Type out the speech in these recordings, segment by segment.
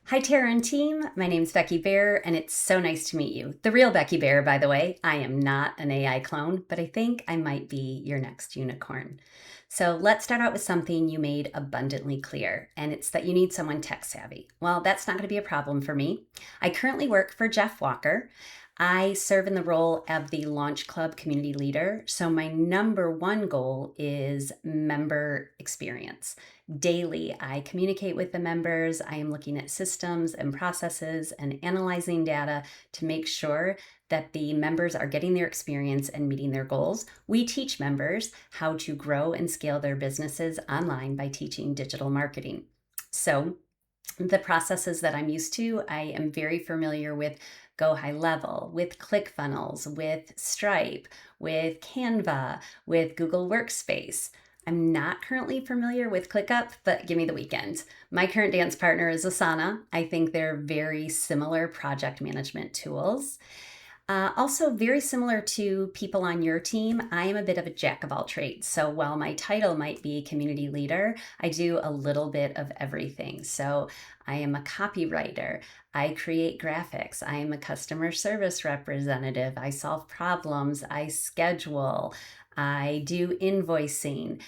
Hi, Tara and team. My name's Becky Bear, and it's so nice to meet you. The real Becky Bear, by the way. I am not an AI clone, but I think I might be your next unicorn. So let's start out with something you made abundantly clear, and it's that you need someone tech savvy. Well, that's not going to be a problem for me. I currently work for Jeff Walker. I serve in the role of the Launch Club community leader. So, my number one goal is member experience. Daily, I communicate with the members. I am looking at systems and processes and analyzing data to make sure that the members are getting their experience and meeting their goals. We teach members how to grow and scale their businesses online by teaching digital marketing. So, the processes that I'm used to, I am very familiar with Go High Level, with ClickFunnels, with Stripe, with Canva, with Google Workspace. I'm not currently familiar with ClickUp, but give me the weekend. My current dance partner is Asana. I think they're very similar project management tools. Also, very similar to people on your team, I am a bit of a jack of all trades. So while my title might be community leader, I do a little bit of everything. So I am a copywriter. I create graphics. I am a customer service representative. I solve problems. I schedule. I do invoicing.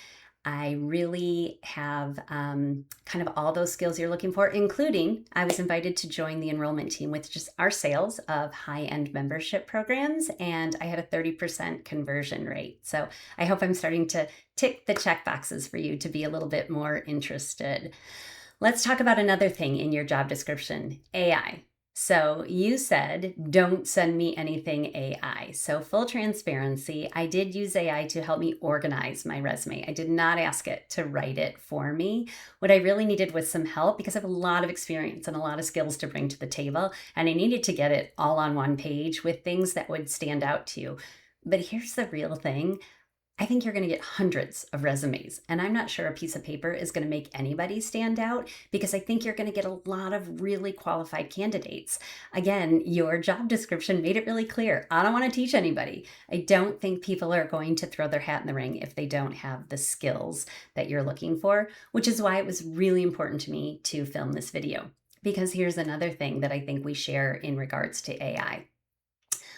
I really have kind of all those skills you're looking for, including I was invited to join the enrollment team with just our sales of high-end membership programs, and I had a 30% conversion rate. So I hope I'm starting to tick the check boxes for you to be a little bit more interested. Let's talk about another thing in your job description, AI. So you said, don't send me anything AI. So full transparency, I did use AI to help me organize my resume. I did not ask it to write it for me. What I really needed was some help because I have a lot of experience and a lot of skills to bring to the table. And I needed to get it all on one page with things that would stand out to you. But here's the real thing. I think you're going to get hundreds of resumes, and I'm not sure a piece of paper is going to make anybody stand out because I think you're going to get a lot of really qualified candidates. Again, your job description made it really clear. I don't want to teach anybody. I don't think people are going to throw their hat in the ring if they don't have the skills that you're looking for, which is why it was really important to me to film this video. Because here's another thing that I think we share in regards to AI.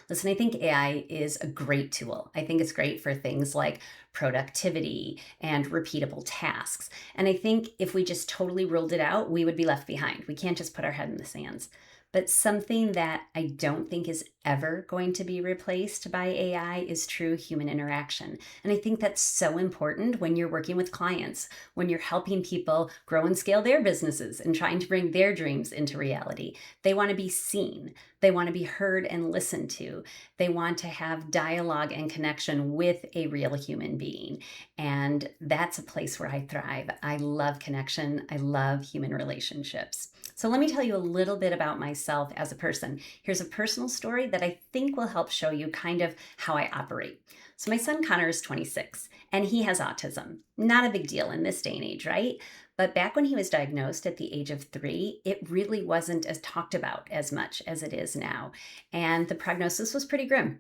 Listen, I think AI is a great tool. I think it's great for things like productivity and repeatable tasks. And I think if we just totally ruled it out, we would be left behind. We can't just put our head in the sands. But something that I don't think is ever going to be replaced by AI is true human interaction. And I think that's so important when you're working with clients, when you're helping people grow and scale their businesses and trying to bring their dreams into reality. They want to be seen. They want to be heard and listened to. They want to have dialogue and connection with a real human being. And that's a place where I thrive. I love connection. I love human relationships. So let me tell you a little bit about myself as a person. Here's a personal story that I think will help show you kind of how I operate. So my son Connor is 26 and he has autism. Not a big deal in this day and age, right? But back when he was diagnosed at the age of 3, it really wasn't as talked about as much as it is now. And the prognosis was pretty grim.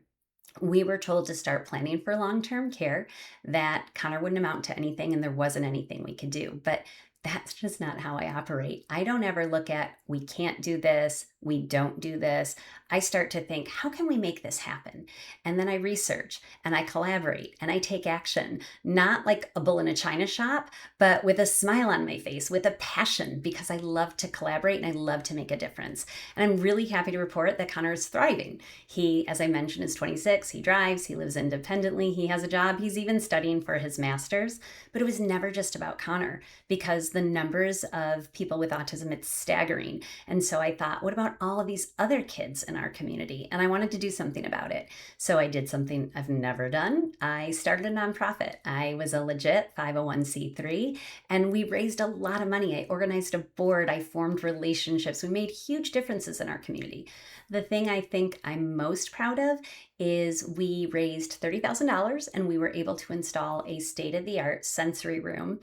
We were told to start planning for long-term care, that Connor wouldn't amount to anything and there wasn't anything we could do. But that's just not how I operate. I don't ever look at, we can't do this, we don't do this. I start to think, how can we make this happen? And then I research and I collaborate and I take action, not like a bull in a china shop, but with a smile on my face, with a passion, because I love to collaborate and I love to make a difference. And I'm really happy to report that Connor is thriving. He, as I mentioned, is 26. He drives, he lives independently, he has a job, he's even studying for his master's. But it was never just about Connor because the numbers of people with autism, it's staggering. And so I thought, what about all of these other kids in our community? And I wanted to do something about it. So I did something I've never done. I started a nonprofit. I was a legit 501c3 and we raised a lot of money. I organized a board. I formed relationships. We made huge differences in our community. The thing I think I'm most proud of is we raised $30,000 and we were able to install a state-of-the-art sensory room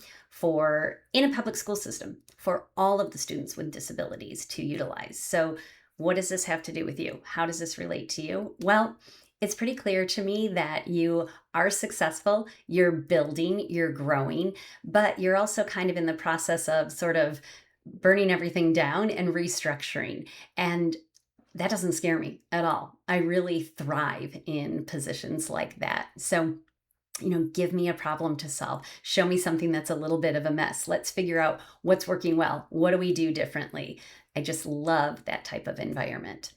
in a public school system for all of the students with disabilities to utilize. So what does this have to do with you? How does this relate to you? Well, it's pretty clear to me that you are successful, you're building, you're growing, but you're also kind of in the process of sort of burning everything down and restructuring. And that doesn't scare me at all. I really thrive in positions like that. So, give me a problem to solve. Show me something that's a little bit of a mess. Let's figure out what's working well. What do we do differently? I just love that type of environment.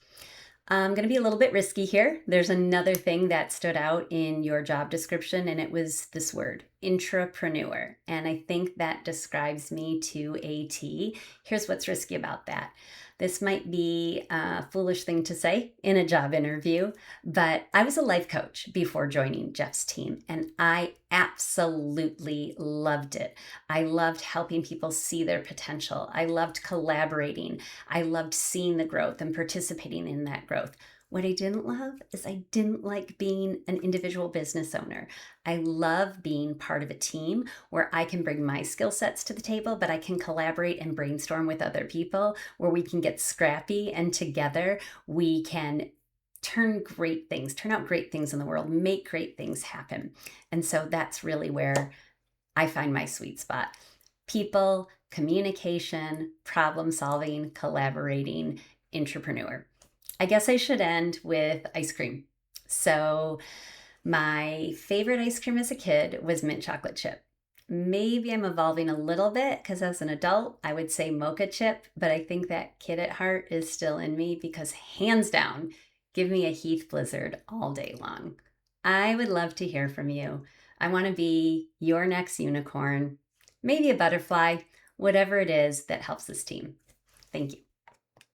I'm going to be a little bit risky here. There's another thing that stood out in your job description, and it was this word, intrapreneur. And I think that describes me to a T. Here's what's risky about that. This might be a foolish thing to say in a job interview, but I was a life coach before joining Jeff's team, and I absolutely loved it. I loved helping people see their potential. I loved collaborating. I loved seeing the growth and participating in that growth. What I didn't love is I didn't like being an individual business owner. I love being part of a team where I can bring my skill sets to the table, but I can collaborate and brainstorm with other people, where we can get scrappy and together we can turn out great things in the world, make great things happen. And so that's really where I find my sweet spot. People, communication, problem solving, collaborating, entrepreneur. I guess I should end with ice cream. So, my favorite ice cream as a kid was mint chocolate chip. Maybe I'm evolving a little bit because as an adult, I would say mocha chip, but I think that kid at heart is still in me because hands down, give me a Heath Blizzard all day long. I would love to hear from you. I want to be your next unicorn, maybe a butterfly, whatever it is that helps this team. Thank you.